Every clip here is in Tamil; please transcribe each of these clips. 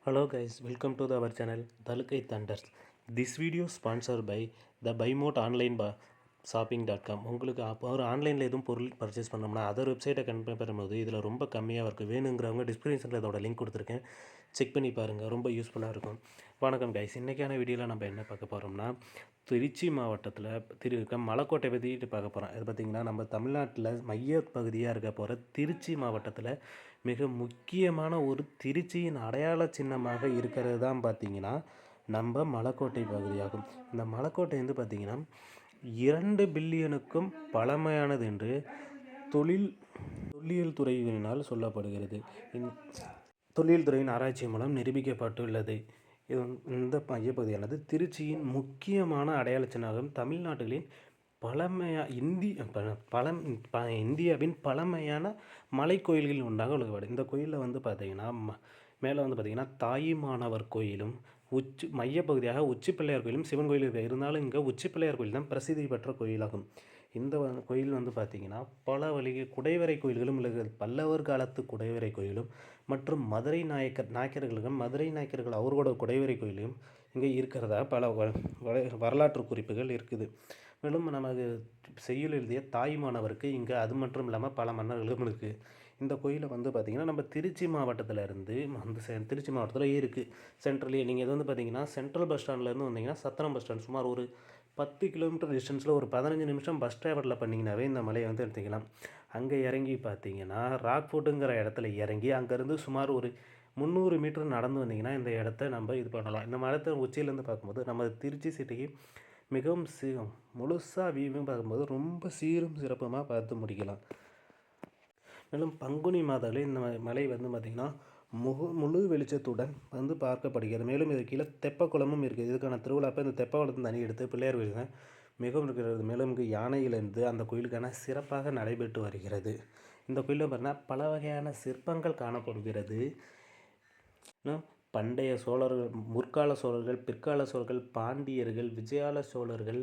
Hello guys, welcome to our channel Dalkai Thunders. This video sponsored by the Buymode online shopping.com. உங்களுக்கு ஒரு ஆன்லைனில் எதுவும் பொருள் பர்ச்சேஸ் பண்ணோம்னா அதர் வெப்சைட்டை கம்பேர் பண்ணும்போது இதில் ரொம்ப கம்மியாக இருக்குது. வேணுங்கிறவங்க டிஸ்கிரிப்ஷனில் இதோட லிங்க் கொடுத்துருக்கேன், செக் பண்ணி பாருங்கள், ரொம்ப யூஸ்ஃபுல்லாக இருக்கும். வணக்கம் கைஸ், இன்றைக்கான வீடியோவில் நம்ம என்ன பார்க்க போகிறோம்னா திருச்சி மாவட்டத்தில் இருக்க மலைக்கோட்டை பற்றிட்டு பார்க்க போகிறோம். இது பார்த்திங்கன்னா நம்ம தமிழ்நாட்டில் மைய பகுதியாக இருக்க போகிற திருச்சி மாவட்டத்தில் மிக முக்கியமான ஒரு திருச்சியின் அடையாள சின்னமாக இருக்கிறது தான் பார்த்திங்கன்னா நம்ம மலைக்கோட்டை பகுதியாகும். இந்த மலைக்கோட்டை வந்து பார்த்திங்கன்னா 2 பில்லியனுக்கும் பழமையானது என்று தொல்லியல் துறையினால் சொல்லப்படுகிறது. தொல்லியல் துறையின் ஆராய்ச்சி மூலம் நிரூபிக்கப்பட்டுள்ளது. இந்த மையப்பகுதியானது திருச்சியின் முக்கியமான அடையாள சின்னமாகும். தமிழ்நாடுகளின் இந்தியாவின் பழமையான மலை கோயில்களில் ஒன்றாக உலகப்படும். இந்த கோயிலில் வந்து பார்த்திங்கன்னா மேலே வந்து பார்த்திங்கன்னா தாயுமானவர் கோயிலும் மையப்பகுதியாக உச்சி பிள்ளையார் கோயிலும் சிவன் கோயில் இருக்குது. இருந்தாலும் இங்கே உச்சி பிள்ளையார் கோயில் தான் பிரசித்தி பெற்ற கோயிலாகும். இந்த கோயில் வந்து பார்த்திங்கன்னா பல குடைவரை கோயில்களும் உள்ளது. பல்லவர் காலத்து குடைவரை கோயிலும் மற்றும் மதுரை நாயக்கர்கள் அவர்களோட குடைவரை கோயிலும் இங்கே இருக்கிறதா பல வரலாற்று குறிப்புகள் இருக்குது. மேலும் நமது செய்யுள் எழுதிய தாயுமானவருக்கு இங்கே அது மட்டும் இல்லாமல் பல மன்னர்களும் இருக்குது. இந்த கோயிலை வந்து பார்த்திங்கன்னா நம்ம திருச்சி மாவட்டத்தில் இருந்து திருச்சி மாவட்டத்தில் இருக்குது. சென்ட்ரலே நீங்கள் இது வந்து பார்த்திங்கன்னா சென்ட்ரல் பஸ் ஸ்டாண்ட்லேருந்து வந்தீங்கன்னா சத்திரம் பஸ் ஸ்டாண்ட் சுமார் ஒரு 10 கிலோமீட்டர் டிஸ்டன்ஸில் ஒரு 15 நிமிஷம் பஸ் ட்ராவலில் பண்ணிங்கனாவே இந்த மலையை வந்து எடுத்துக்கலாம். அங்கே இறங்கி பார்த்திங்கன்னா ராக் ஃபோர்ட்டுங்கிற இடத்துல இறங்கி அங்கேருந்து சுமார் ஒரு 300 மீட்டர் நடந்து வந்தீங்கன்னா இந்த இடத்த நம்ம இது பண்ணலாம். இந்த மரத்தை உச்சியிலேருந்து பார்க்கும்போது நம்ம திருச்சி சிட்டிக்கு மிகவும் முழுசாக வியூவும் பார்க்கும்போது ரொம்ப சீரும் சிறப்புமாக பார்த்து முடிக்கலாம். மேலும் பங்குனி மாதத்தில் இந்த மலை வந்து பார்த்திங்கன்னா முழு வெளிச்சத்துடன் வந்து பார்க்கப்படுகிறது. மேலும் இது கீழே தெப்பக்குளமும் இருக்குது. இதுக்கான திருவிழாப்போ இந்த தெப்பக்குளத்தின் தண்ணி எடுத்து பிள்ளையார் கோயில் மிகவும் இருக்கிறது. மேலும் இங்கு யானையிலிருந்து அந்த கோயிலுக்கான சிறப்பாக நடைபெற்று வருகிறது. இந்த கோயிலில் பார்த்தீங்கன்னா பல வகையான சிற்பங்கள் காணப்படுகிறது. பண்டைய சோழர்கள், முற்கால சோழர்கள், பிற்கால சோழர்கள், பாண்டியர்கள், விஜயால சோழர்கள்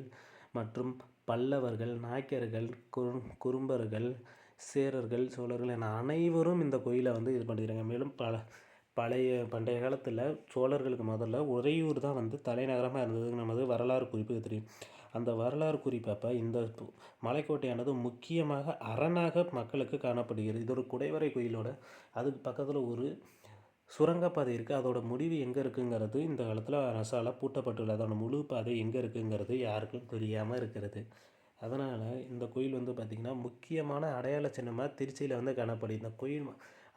மற்றும் பல்லவர்கள், நாயக்கர்கள், குறும்பர்கள், சேரர்கள், சோழர்கள் என அனைவரும் இந்த கோயிலை வந்து இது பண்ணிக்கிறாங்க. மேலும் பண்டைய காலத்தில் சோழர்களுக்கு முதல்ல உறையூர் தான் வந்து தலைநகரமாக இருந்தது. நமது வரலாறு குறிப்பு தெரியும். அந்த வரலாறு குறிப்பப்போ இந்த மலைக்கோட்டையானது முக்கியமாக அரணாக மக்களுக்கு காணப்படுகிறது. இது ஒரு குடைவரை கோயிலோட அதுக்கு பக்கத்தில் ஒரு சுரங்கப்பாதை இருக்குது. அதோட முடிவு எங்கே இருக்குங்கிறது இந்த காலத்தில் அரசால் பூட்டப்பட்டுள்ளது. அதோட முழு பாதை எங்கே இருக்குங்கிறது யாருக்கும் தெரியாமல் இருக்கிறது. அதனால் இந்த கோயில் வந்து பார்த்திங்கன்னா முக்கியமான அடையாள சின்னமாக திருச்சியில் வந்து காணப்படுது. இந்த கோயில்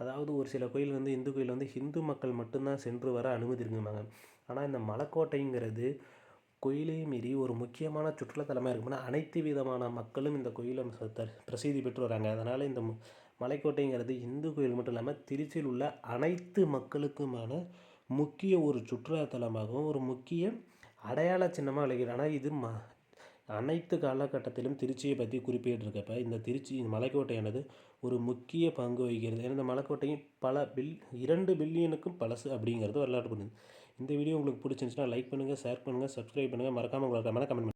அதாவது ஒரு சில கோயில் வந்து இந்து கோயில் வந்து ஹிந்து மக்கள் மட்டும்தான் சென்று வர அனுமதி இருக்குமாங்க. ஆனால் இந்த மலைக்கோட்டைங்கிறது கோயிலையும் மீறி ஒரு முக்கியமான சுற்றுலாத்தலமாக இருக்கும்னா அனைத்து விதமான மக்களும் இந்த கோயிலை பிரசித்தி பெற்று வராங்க. அதனால் இந்த மலைக்கோட்டைங்கிறது இந்து கோயில் மட்டும் இல்லாமல் திருச்சியில் உள்ள அனைத்து மக்களுக்குமான முக்கிய ஒரு சுற்றுலாத்தலமாகவும் ஒரு முக்கிய அடையாள சின்னமாக விளங்குகிறது. ஆனால் இது அனைத்து காலகட்டத்திலும் திருச்சியை பற்றி குறிப்பிட்டிருக்கப்ப இந்த திருச்சி மலைக்கோட்டையானது ஒரு முக்கிய பங்கு வகிக்கிறது. ஏன்னா இந்த மலைக்கோட்டையும் 2 பில்லியனுக்கும் பழசு அப்படிங்கிறது வரலாற்று பண்ணுது. இந்த வீடியோ உங்களுக்கு பிடிச்சிருந்துச்சுன்னா லைக் பண்ணுங்கள், ஷேர் பண்ணுங்கள், சப்ஸ்கிரைப் பண்ணுங்கள், மறக்காமல் உங்களுக்கு கமெண்ட் பண்ணுங்கள்.